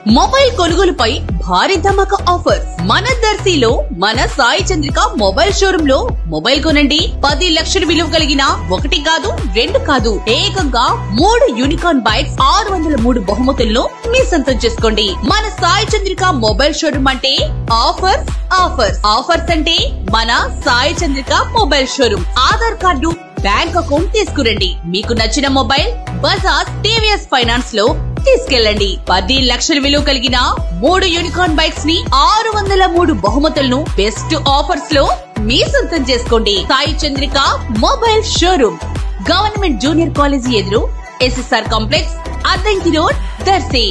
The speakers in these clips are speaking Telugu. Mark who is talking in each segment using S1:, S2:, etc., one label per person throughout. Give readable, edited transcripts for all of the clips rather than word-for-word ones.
S1: మొబైల్ కొనుగోలుపై భారీ ధమాకా ఆఫర్ మన దర్శిలో మన సాయి చంద్రిక మొబైల్ షోరూమ్ లో మొబైల్ కొనండి 10 లక్షల విలువ కలిగిన 1 కాదు 2 కాదు ఏకంగా 3 యూనికార్న్ బైక్స్ 603 బహుమతులను మీ సొంతం చేసుకోండి. మన సాయి చంద్రిక మొబైల్ షోరూమ్ అంటే ఆఫర్స్ ఆఫర్స్ ఆఫర్స్ అంటే మన Sai Chandrika mobile showroom. Aadhaar card bank account తీసుకురండి. మీకు నచ్చిన మొబైల్ బజాజ్ టీవీఎస్ ఫైనాన్స్ లో తీసుకెళ్ళండి. 10 లక్షల విలువ కలిగిన 3 యూనికార్న్ బైక్స్ ని 603 బహుమతులను బెస్ట్ ఆఫర్స్ లో మీ సొంతం చేసుకోండి. Sai Chandrika mobile showroom, government junior college ఎదురు, SSR complex, Addanki road, Darsi.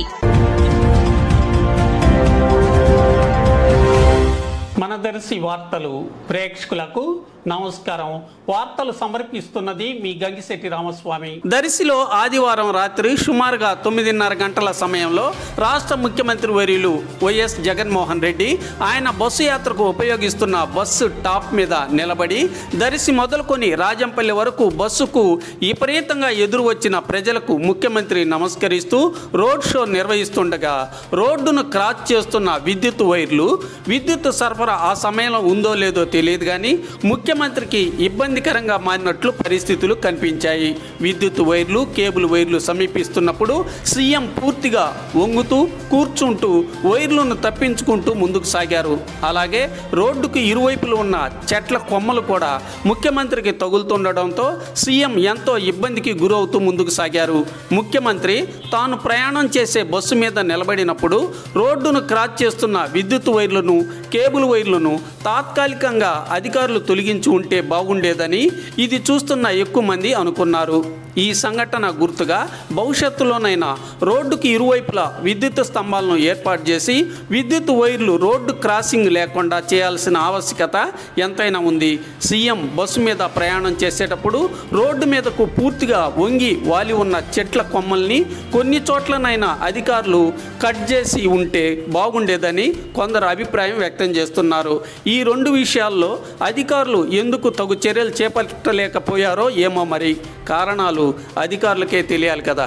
S2: మన దర్శి వార్తలు ప్రేక్షకులకు నమస్కారం. వార్తలు సమర్పిస్తున్నది మీ గంగిశెట్టి రామస్వామి. దర్శిలో ఆదివారం రాత్రి సుమారుగా 9:30 గంటల సమయంలో రాష్ట్ర ముఖ్యమంత్రి వర్యులు వైఎస్ జగన్మోహన్ రెడ్డి ఆయన బస్సు యాత్రకు ఉపయోగిస్తున్న బస్సు టాప్ మీద నిలబడి దర్శి మొదలుకొని రాజంపల్లి వరకు బస్సుకు విపరీతంగా ఎదురు వచ్చిన ప్రజలకు ముఖ్యమంత్రి నమస్కరిస్తూ రోడ్ షో నిర్వహిస్తుండగా రోడ్డును క్రాస్ చేస్తున్న విద్యుత్ వైర్లు, విద్యుత్ సరఫరా ఆ సమయంలో ఉందో లేదో తెలియదు కానీ ముఖ్యమంత్రికి ఇబ్బందికరంగా మారినట్లు పరిస్థితులు కనిపించాయి. విద్యుత్ వైర్లు, కేబుల్ వైర్లు సమీపిస్తున్నప్పుడు సీఎం పూర్తిగా వంగుతూ కూర్చుంటూ వైర్లను తప్పించుకుంటూ ముందుకు సాగారు. అలాగే రోడ్డుకు ఇరువైపులు ఉన్న చెట్ల కొమ్మలు కూడా ముఖ్యమంత్రికి తగులుతుండడంతో సీఎం ఎంతో ఇబ్బందికి గురవుతూ ముందుకు సాగారు. ముఖ్యమంత్రి తాను ప్రయాణం చేసే బస్సు మీద నిలబడినప్పుడు రోడ్డును క్రాస్ చేస్తున్న విద్యుత్ వైర్లను, కేబుల్ వైర్లను తాత్కాలికంగా అధికారులు తొలగించి ఉంటే బాగుండేదని ఇది చూస్తున్న ఎక్కువ మంది అనుకున్నారు. ఈ సంఘటన గుర్తుగా భవిష్యత్తులోనైనా రోడ్డుకి ఇరువైపులా విద్యుత్ స్తంభాలను ఏర్పాటు చేసి విద్యుత్ వైర్లు రోడ్డు క్రాసింగ్ లేకుండా చేయాల్సిన ఆవశ్యకత ఎంతైనా ఉంది. సీఎం బస్సు మీద ప్రయాణం చేసేటప్పుడు రోడ్డు మీదకు పూర్తిగా వంగి వాలి ఉన్న చెట్ల కొమ్మల్ని కొన్ని చోట్లనైనా అధికారులు కట్ చేసి ఉంటే బాగుండేదని కొందరు అభిప్రాయం వ్యక్తం చేస్తున్నారు. ఈ 2 విషయాల్లో అధికారులు ఎందుకు తగు చర్యలు చేపట్టలేకపోయారో ఏమో మరి. కారణాలు అధికారులకే తెలియాలి కదా.